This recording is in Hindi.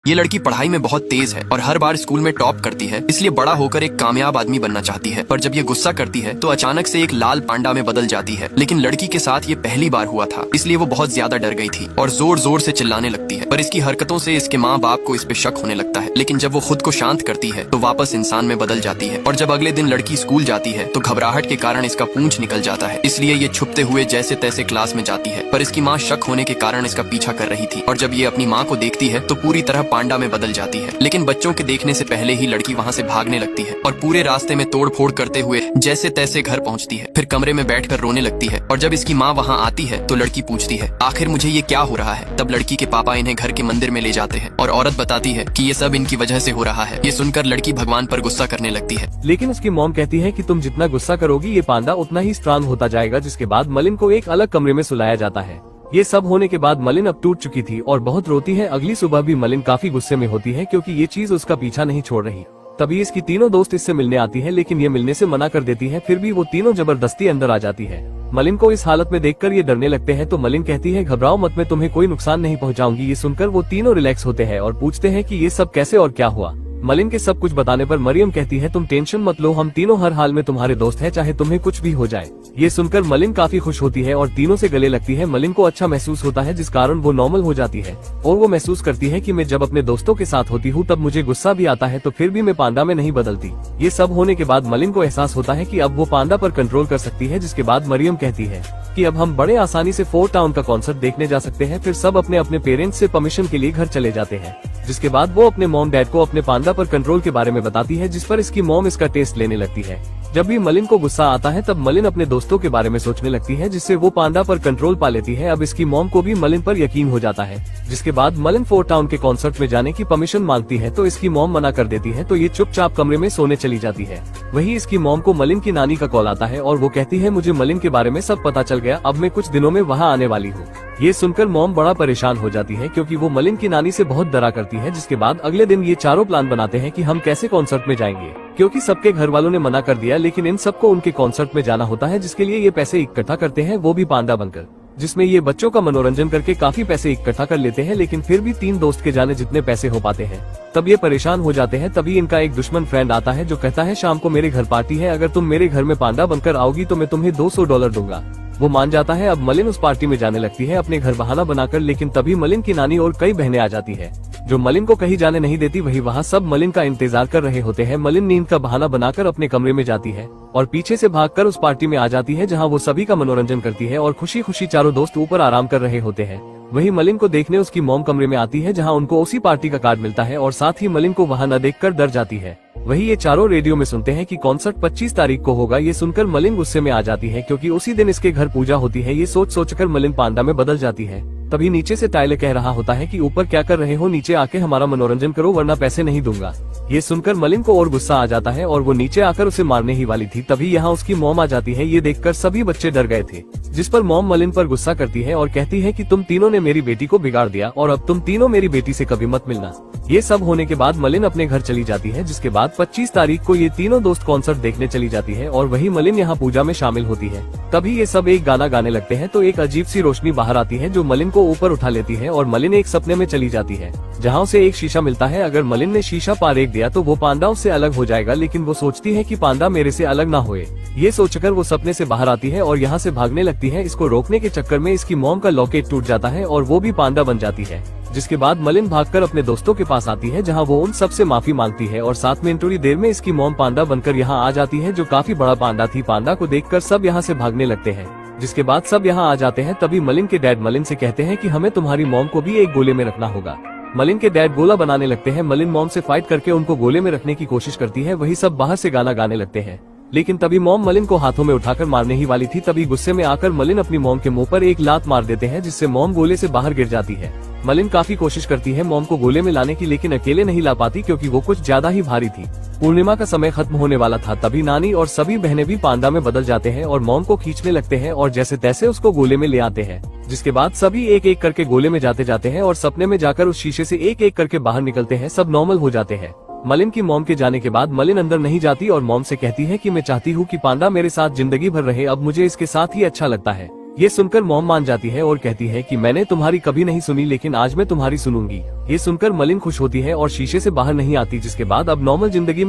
ये लड़की पढ़ाई में बहुत तेज है और हर बार स्कूल में टॉप करती है, इसलिए बड़ा होकर एक कामयाब आदमी बनना चाहती है। पर जब ये गुस्सा करती है तो अचानक से एक लाल पांडा में बदल जाती है। लेकिन लड़की के साथ ये पहली बार हुआ था, इसलिए वो बहुत ज्यादा डर गई थी और जोर जोर से चिल्लाने लगती है। पर इसकी हरकतों से इसके माँ बाप को इस पे शक होने लगता है। लेकिन जब वो खुद को शांत करती है तो वापस इंसान में बदल जाती है। और जब अगले दिन लड़की स्कूल जाती है तो घबराहट के कारण इसका पूंछ निकल जाता है, इसलिए ये छुपते हुए जैसे तैसे क्लास में जाती है। पर इसकी माँ शक होने के कारण इसका पीछा कर रही थी और जब ये अपनी माँ को देखती है तो पूरी तरह पांडा में बदल जाती है। लेकिन बच्चों के देखने से पहले ही लड़की वहाँ से भागने लगती है और पूरे रास्ते में तोड़ फोड़ करते हुए जैसे तैसे घर पहुँचती है। फिर कमरे में बैठकर रोने लगती है और जब इसकी माँ वहाँ आती है तो लड़की पूछती है, आखिर मुझे ये क्या हो रहा है। तब लड़की के पापा इन्हें घर के मंदिर में ले जाते हैं और औरत बताती है कि ये सब इनकी वजह से हो रहा है। ये सुनकर लड़की भगवान पर गुस्सा करने लगती है। लेकिन उसकी मॉम कहती है कि तुम जितना गुस्सा करोगी ये पांडा उतना ही स्ट्रांग होता जाएगा। जिसके बाद मलिन को एक अलग कमरे में सुलाया जाता है। ये सब होने के बाद मलिन अब टूट चुकी थी और बहुत रोती है। अगली सुबह भी मलिन काफी गुस्से में होती है क्योंकि ये चीज उसका पीछा नहीं छोड़ रही। तभी इसकी तीनों दोस्त इससे मिलने आती है, लेकिन ये मिलने से मना कर देती है। फिर भी वो तीनों जबरदस्ती अंदर आ जाती है। मलिन को इस हालत में देखकर ये डरने लगते हैं तो मलिन कहती है, घबराओ मत, मैं तुम्हें कोई नुकसान नहीं पहुंचाऊंगी। ये सुनकर वो तीनों रिलैक्स होते हैं और पूछते हैं कि ये सब कैसे और क्या हुआ। मलिन के सब कुछ बताने पर मरियम कहती है, तुम टेंशन मत लो, हम तीनों हर हाल में तुम्हारे दोस्त हैं, चाहे तुम्हें कुछ भी हो जाए। ये सुनकर मलिन काफी खुश होती है और तीनों से गले लगती है। मलिन को अच्छा महसूस होता है जिस कारण वो नॉर्मल हो जाती है और वो महसूस करती है कि मैं जब अपने दोस्तों के साथ होती हूँ तब मुझे गुस्सा भी आता है, तो फिर भी मैं पांडा में नहीं बदलती। ये सब होने के बाद मलिन को एहसास होता है कि अब वो पांडा पर कंट्रोल कर सकती है। जिसके बाद मरियम कहती है कि अब हम बड़े आसानी से 4 टाउन का कॉन्सर्ट देखने जा सकते हैं। फिर सब अपने अपने पेरेंट्स से परमिशन के लिए घर चले जाते हैं। जिसके बाद वो अपने मॉम डैड को अपने पांडा पर कंट्रोल के बारे में बताती है, जिस पर इसकी मॉम इसका टेस्ट लेने लगती है। जब भी मलिन को गुस्सा आता है तब मलिन अपने दोस्तों के बारे में सोचने लगती है, जिससे वो पांडा पर कंट्रोल पा लेती है। अब इसकी मॉम को भी मलिन पर यकीन हो जाता है। जिसके बाद मलिन 4 टाउन के कॉन्सर्ट में जाने की परमिशन मांगती है तो इसकी मॉम मना कर देती है, तो ये चुपचाप कमरे में सोने चली जाती है। वही इसकी मॉम को मलिन की नानी का कॉल आता है और वो कहती है, मुझे मलिन के बारे में सब पता चल गया, अब मैं कुछ दिनों में वहाँ आने वाली हूँ। ये सुनकर मॉम बड़ा परेशान हो जाती है क्योंकि वो मलिन की नानी से बहुत डरा करती है। जिसके बाद अगले दिन ये चारों प्लान बनाते हैं कि हम कैसे कॉन्सर्ट में जाएंगे, क्योंकि सबके घर वालों ने मना कर दिया, लेकिन इन सबको उनके कॉन्सर्ट में जाना होता है। जिसके लिए ये पैसे इकट्ठा करते हैं, वो भी पांडा बनकर, जिसमें ये बच्चों का मनोरंजन करके काफी पैसे इकट्ठा कर लेते हैं। लेकिन फिर भी 3 दोस्त के जाने जितने पैसे हो पाते हैं। तब ये परेशान हो जाते हैं। तभी इनका एक दुश्मन फ्रेंड आता है जो कहता है, शाम को मेरे घर पार्टी है, अगर तुम मेरे घर में पांडा बनकर आओगी तो मैं तुम्हें $200 दूंगा। वो मान जाता है। अब मलिन उस पार्टी में जाने लगती है अपने घर बहाना बनाकर, लेकिन तभी मलिन की नानी और कई बहनें आ जाती है जो मलिन को कहीं जाने नहीं देती। वही वहाँ सब मलिन का इंतजार कर रहे होते हैं। मलिन नींद का बहाना बनाकर अपने कमरे में जाती है और पीछे से भागकर उस पार्टी में आ जाती है जहाँ वो सभी का मनोरंजन करती है और खुशी खुशी चारों दोस्त ऊपर आराम कर रहे होते हैं। वही मलिन को देखने उसकी मॉम कमरे में आती है जहाँ उनको उसी पार्टी का कार्ड मिलता है और साथ ही मलिन को वहाँ न देखकर डर जाती है। वही ये चारों रेडियो में सुनते हैं कि कॉन्सर्ट 25 तारीख को होगा। ये सुनकर मलिन गुस्से में आ जाती है क्योंकि उसी दिन इसके घर पूजा होती है। ये सोचकर मलिन पांडा में बदल जाती है। तभी नीचे से टाइले कह रहा होता है कि ऊपर क्या कर रहे हो, नीचे आके हमारा मनोरंजन करो वरना पैसे नहीं दूंगा। ये सुनकर मलिन को और गुस्सा आ जाता है और वो नीचे आकर उसे मारने ही वाली थी। तभी यहाँ उसकी मॉम आ जाती है। ये देखकर सभी बच्चे डर गए थे, जिस पर मॉम मलिन पर गुस्सा करती है और कहती है कि तुम तीनों ने मेरी बेटी को बिगाड़ दिया और अब तुम तीनों मेरी बेटी से कभी मत मिलना। ये सब होने के बाद मलिन अपने घर चली जाती है। जिसके बाद 25 तारीख को ये तीनों दोस्त कॉन्सर्ट देखने चली जाती है और वही मलिन यहाँ पूजा में शामिल होती है। तभी ये सब एक गाना गाने लगते हैं तो एक अजीब सी रोशनी बाहर आती है जो मलिन को ऊपर उठा लेती है और मलिन एक सपने में चली जाती है जहाँ उसे एक शीशा मिलता है। अगर मलिन ने शीशा पार एक दिया तो वो पांडा उससे अलग हो जाएगा, लेकिन वो सोचती है कि पांडा मेरे से अलग ना होए। ये सोचकर वो सपने से बाहर आती है और यहाँ से भागने लगती है। इसको रोकने के चक्कर में इसकी मॉम का लॉकेट टूट जाता है और वो भी पांडा बन जाती है। जिसके बाद मलिन भागकर अपने दोस्तों के पास आती है जहां वो उन सब से माफी मांगती है और साथ में थोड़ी देर में इसकी मॉम पांडा बनकर यहां आ जाती है जो काफी बड़ा पांडा थी। पांडा को देखकर सब यहां से भागने लगते हैं। जिसके बाद सब यहां आ जाते हैं। तभी मलिन के डैड मलिन से कहते हैं कि हमें तुम्हारी मॉम को भी एक गोले में रखना होगा। मलिन के डैड गोला बनाने लगते हैं। मलिन मॉम से फाइट करके उनको गोले में रखने की कोशिश करती है। वही सब बाहर से गाना गाने लगते हैं, लेकिन तभी मॉम मलिन को हाथों में उठाकर मारने ही वाली थी। तभी गुस्से में आकर मलिन अपनी मॉम के मुंह पर एक लात मार देते हैं, जिससे मॉम गोले से बाहर गिर जाती है। मलिन काफी कोशिश करती है मॉम को गोले में लाने की, लेकिन अकेले नहीं ला पाती क्योंकि वो कुछ ज्यादा ही भारी थी। पूर्णिमा का समय खत्म होने वाला था। तभी नानी और सभी बहनें भी पांडा में बदल जाते हैं और मॉम को खींचने लगते हैं और जैसे तैसे उसको गोले में ले आते हैं। जिसके बाद सभी एक एक करके गोले में जाते हैं और सपने में जाकर उस शीशे से एक एक करके बाहर निकलते हैं। सब नॉर्मल हो जाते हैं। मलिन की मॉम के जाने के बाद मलिन अंदर नहीं जाती और मॉम से कहती है कि मैं चाहती हूँ कि पांडा मेरे साथ जिंदगी भर रहे, अब मुझे इसके साथ ही अच्छा लगता है। ये सुनकर मॉम मान जाती है और कहती है कि मैंने तुम्हारी कभी नहीं सुनी, लेकिन आज मैं तुम्हारी सुनूंगी। ये सुनकर मलिन खुश होती है और शीशे से बाहर नहीं आती, जिसके बाद अब नॉर्मल जिंदगी में